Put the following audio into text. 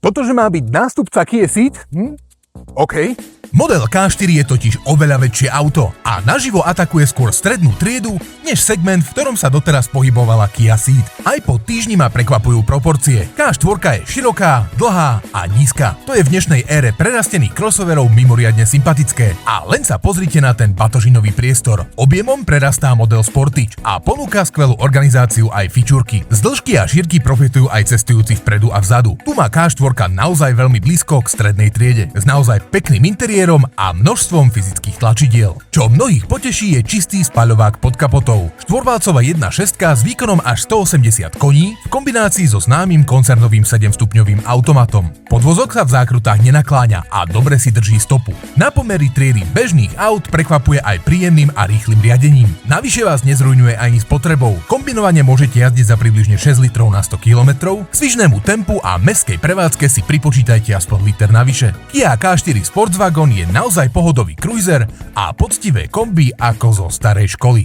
Toto, že má byť nástupca Kia Ceed? OK. Model K4 je totiž oveľa väčšie auto a naživo atakuje skôr strednú triedu, než segment, v ktorom sa doteraz pohybovala Kia Ceed. Aj po týždni ma prekvapujú proporcie. K4 je široká, dlhá a nízka. To je v dnešnej ére prerastených crossoverov mimoriadne sympatické. A len sa pozrite na ten batožinový priestor. Objemom prerastá model Sportage a ponúka skvelú organizáciu aj fičúrky. Z dĺžky a šírky profitujú aj cestujúci vpredu a vzadu. Tu má K4 naozaj veľmi blízko k strednej triede. S naozaj pekným interiérom a množstvom fyzických tlačidiel. Čo mnohých poteší, je čistý spaľovák pod kapotou. Štvorvalcová 1.6 s výkonom až 180 koní v kombinácii so známym koncernovým 7-stupňovým automatom. Podvozok sa v zákrutách nenakláňa a dobre si drží stopu. Na pomery triedy bežných aut prekvapuje aj príjemným a rýchlym riadením. Navyše vás nezrujňuje ani spotrebou. Kombinovane môžete jazdiť za približne 6 litrov na 100 km, k svižnému tempu a mestskej prevádzke si pripočítajte aspoň liter navyše. Kia K4 Sportswagon je naozaj pohodový cruiser a poctivé kombi ako zo starej školy.